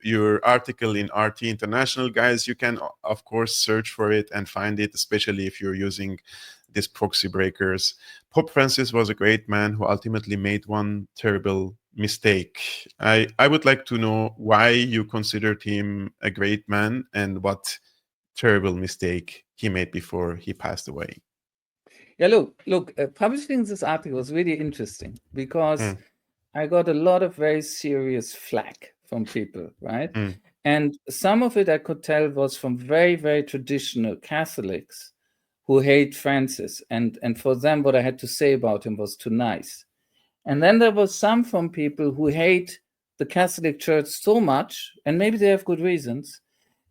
your article in RT International, guys. You can, of course, search for it and find it, especially if you're using these proxy breakers. Pope Francis was a great man who ultimately made one terrible mistake. I would like to know why you considered him a great man and what terrible mistake he made before he passed away. Yeah, look, publishing this article was really interesting because Mm, I got a lot of very serious flack from people, right? mm, And some of it I could tell was from very, very traditional Catholics who hate Francis. And for them, what I had to say about him was too nice. And then there was some from people who hate the Catholic Church so much, and maybe they have good reasons,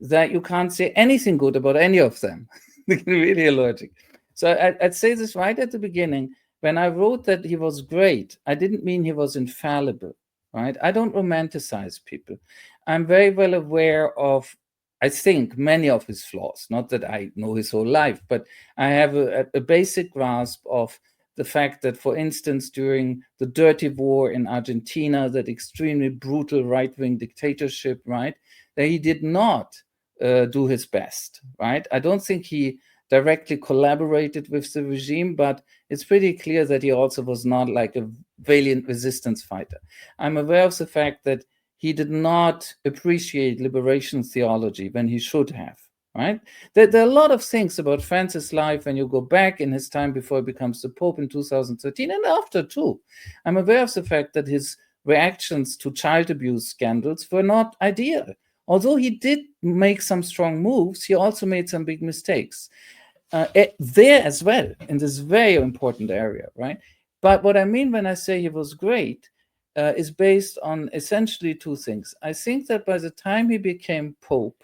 that you can't say anything good about any of them. They're really allergic. So I'd say this right at the beginning. When I wrote that he was great, I didn't mean he was infallible, right? I don't romanticize people. I'm very well aware of, I think, many of his flaws. Not that I know his whole life, but I have a basic grasp of the fact that, for instance, during the dirty war in Argentina, that extremely brutal right-wing dictatorship, right, that he did not do his best, right? I don't think he directly collaborated with the regime, but it's pretty clear that he also was not like a valiant resistance fighter. I'm aware of the fact that he did not appreciate liberation theology when he should have, right? There are a lot of things about Francis' life when you go back in his time before he becomes the Pope in 2013 and after too. I'm aware of the fact that his reactions to child abuse scandals were not ideal. Although he did make some strong moves, he also made some big mistakes there as well in this very important area, right? But what I mean when I say he was great is based on essentially two things. I think that by the time he became Pope,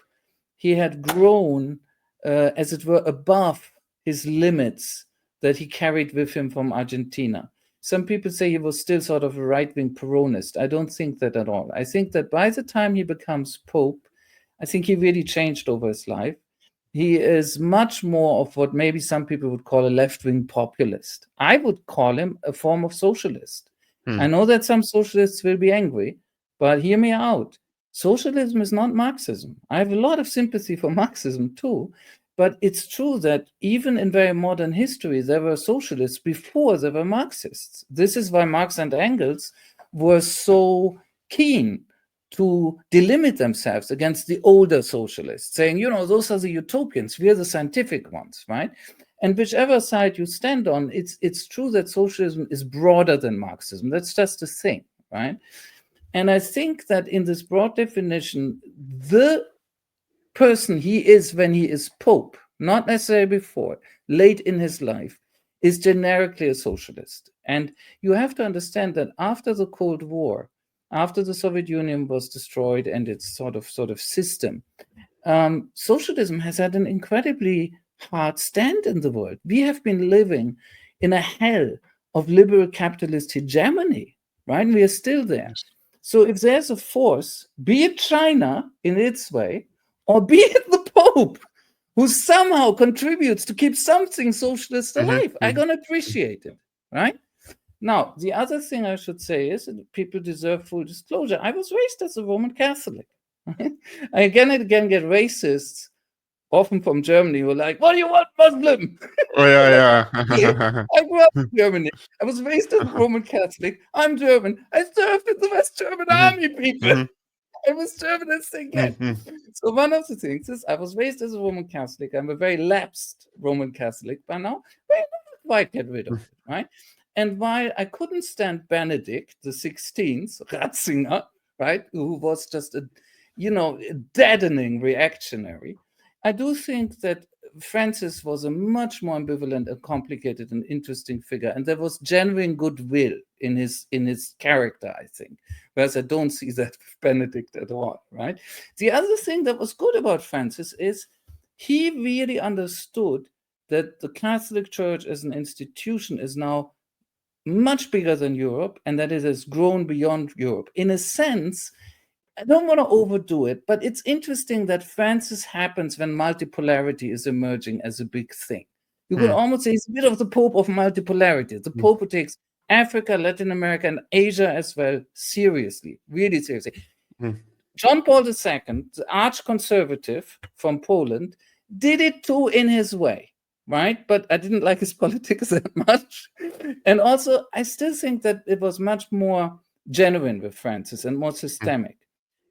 he had grown, as it were, above his limits that he carried with him from Argentina. Some people say he was still sort of a right wing Peronist. I don't think that at all. I think that by the time he becomes Pope, I think he really changed over his life. He is much more of what maybe some people would call a left wing populist. I would call him a form of socialist. I mm, know that some socialists will be angry, but hear me out. Socialism is not Marxism. I have a lot of sympathy for Marxism too, but it's true that even in very modern history, there were socialists before there were Marxists. This is why Marx and Engels were so keen to delimit themselves against the older socialists, saying, you know, those are the utopians, we're the scientific ones, right? And whichever side you stand on, it's true that socialism is broader than Marxism. That's just a thing, right? And I think that in this broad definition, the person he is when he is Pope, not necessarily before, late in his life, is generically a socialist. And you have to understand that after the Cold War, after the Soviet Union was destroyed and its sort of system, socialism has had an incredibly hard stand in the world. We have been living in a hell of liberal capitalist hegemony, right? And we are still there. yes. So if there's a force, be it China in its way, or be it the Pope, who somehow contributes to keep something socialist Mhm, alive, I'm mhm, going to appreciate it, right? Now, the other thing I should say is that people deserve full disclosure. I was raised as a Roman Catholic. Right? I again and again get racists, often from Germany, who are like, "What do you want, Muslim?" oh I'm like, yeah, "Dude, yeah. I grew up in Germany. I was raised as a Roman Catholic. I'm German. I served in the West German Mhm, army, people. mhm, I was German as they get." mhm, So one of the things is I was raised as a Roman Catholic. I'm a very lapsed Roman Catholic by now, but I never quite get rid of mhm, it, right? And while I couldn't stand Benedict the 16th, Ratzinger, right, who was just a, a deadening reactionary, I do think that Francis was a much more ambivalent and complicated and interesting figure, and there was genuine goodwill in his character, I think. Whereas I don't see that with Benedict at all, right? The other thing that was good about Francis is he really understood that the Catholic Church as an institution is now much bigger than Europe and that it has grown beyond Europe. In a sense, I don't want to overdo it, but it's interesting that Francis happens when multipolarity is emerging as a big thing. You could mhm, almost say he's a bit of the Pope of multipolarity, the Pope who takes Africa, Latin America, and Asia as well seriously, really seriously. mhm, John Paul II, the arch conservative from Poland, did it too in his way, right? But I didn't like his politics that much. And also, I still think that it was much more genuine with Francis and more systemic.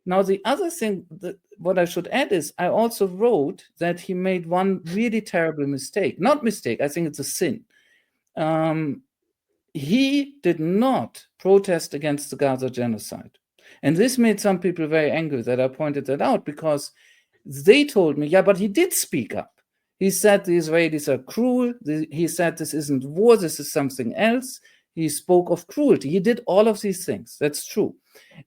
Now, the other thing, that, what I should add is, I also wrote that he made one really terrible mistake. Not mistake, I think it's a sin. He did not protest against the Gaza genocide. And this made some people very angry that I pointed that out, because they told me, yeah, but he did speak up. He said the Israelis are cruel. He said this isn't war, this is something else. He spoke of cruelty. He did all of these things. That's true.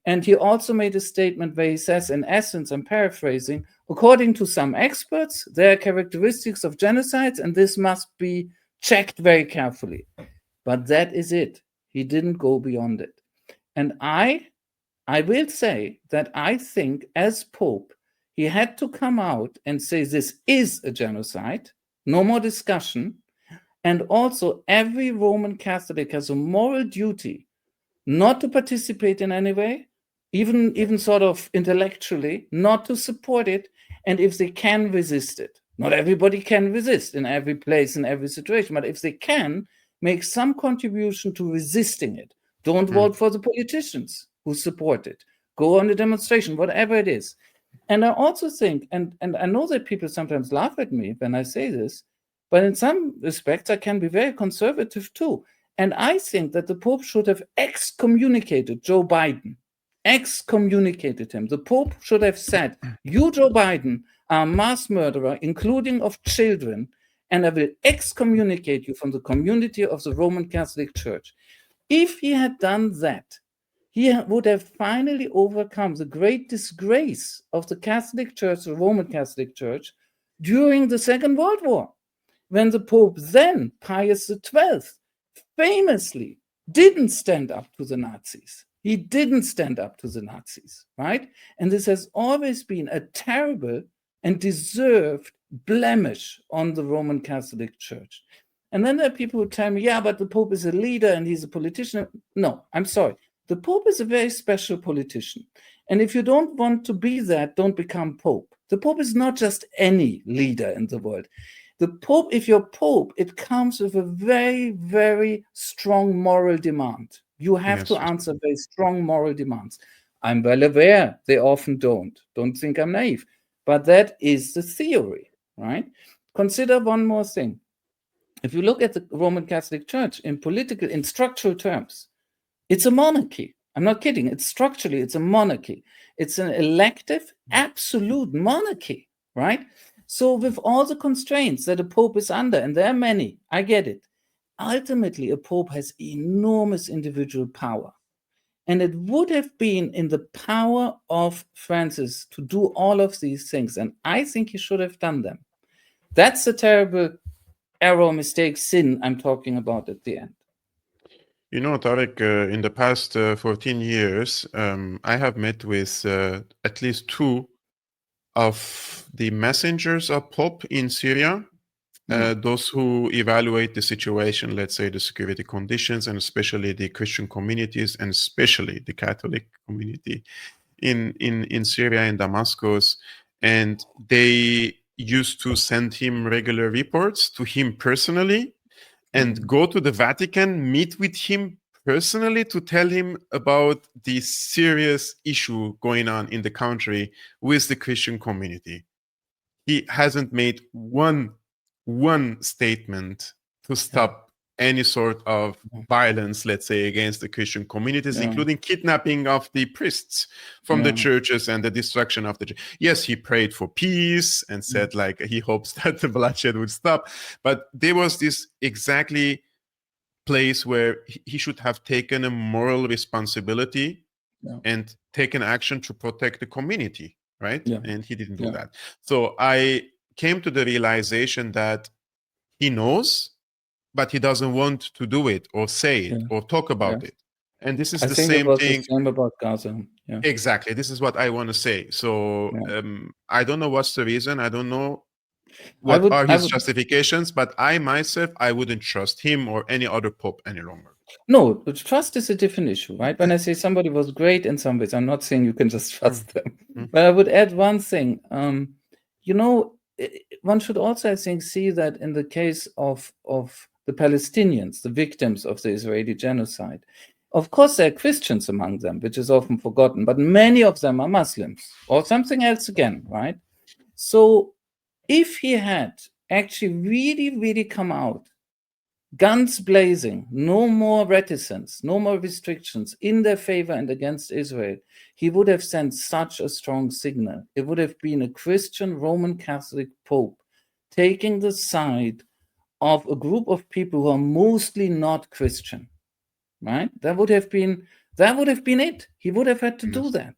And he also made a statement where he says, in essence, I'm paraphrasing, according to some experts, there are characteristics of genocides, and this must be checked very carefully. But that is it. He didn't go beyond it. And I will say that I think, as Pope, he had to come out and say this is a genocide, no more discussion. And also, every Roman Catholic has a moral duty not to participate in any way, even sort of intellectually, not to support it, and if they can, resist it. Not everybody can resist in every place, in every situation, but if they can, make some contribution to resisting it. Don't vote for the politicians who support it. Go on a demonstration, whatever it is. And I also think, and I know that people sometimes laugh at me when I say this, but in some respects, I can be very conservative too. And I think that the Pope should have excommunicated Joe Biden, excommunicated him. The Pope should have said, you, Joe Biden, are a mass murderer, including of children, and I will excommunicate you from the community of the Roman Catholic Church. If he had done that, he would have finally overcome the great disgrace of the Catholic Church, the Roman Catholic Church, during the Second World War, when the Pope then, Pius XII, famously didn't stand up to the Nazis. He didn't stand up to the Nazis, right? And this has always been a terrible and deserved blemish on the Roman Catholic Church. And then there are people who tell me, yeah, but the Pope is a leader and he's a politician. No, I'm sorry. The Pope is a very special politician. And if you don't want to be that, don't become Pope. The Pope is not just any leader in the world. The Pope, if you're Pope, it comes with a very, very strong moral demand. You have to answer very strong moral demands. I'm well aware they often don't. Don't think I'm naive. But that is the theory, right? Consider one more thing. If you look at the Roman Catholic Church in political, in structural terms, it's a monarchy. I'm not kidding. It's a monarchy. It's an elective, absolute monarchy, right? So with all the constraints that a pope is under, and there are many, I get it. Ultimately, a pope has enormous individual power. And it would have been in the power of Francis to do all of these things. And I think he should have done them. That's the terrible error, mistake, sin I'm talking about at the end. You know, Tarek, in the past 14 years, I have met with at least two of the messengers of Pope in Syria, those who evaluate the situation, let's say the security conditions, and especially the Christian communities, and especially the Catholic community in Syria and Damascus. And they used to send him regular reports to him personally, and go to the Vatican, meet with him personally to tell him about the serious issue going on in the country with the Christian community. He hasn't made one statement to stop any sort of violence, let's say, against the Christian communities, including kidnapping of the priests from the churches and the destruction of the church. Yes, he prayed for peace and said like he hopes that the bloodshed would stop, but there was this exactly place where he should have taken a moral responsibility and taken action to protect the community, right? And he didn't do that. So I came to the realization that he knows, but he doesn't want to do it or say it or talk about it. And this is the same thing. The same about Gaza. Exactly. This is what I want to say. So I don't know what's the reason. I don't know what are his justifications, but I myself, I wouldn't trust him or any other pope any longer. No, trust is a different issue, right? When I say somebody was great in some ways, I'm not saying you can just trust them. But I would add one thing. One should also, I think, see that in the case of the Palestinians, the victims of the Israeli genocide, of course, there are Christians among them, which is often forgotten, but many of them are Muslims or something else again, right? So if he had actually really, really come out, guns blazing, no more reticence, no more restrictions in their favor and against Israel, he would have sent such a strong signal. It would have been a Christian Roman Catholic Pope taking the side of a group of people who are mostly not Christian, right? That would have been it. He would have had to do that.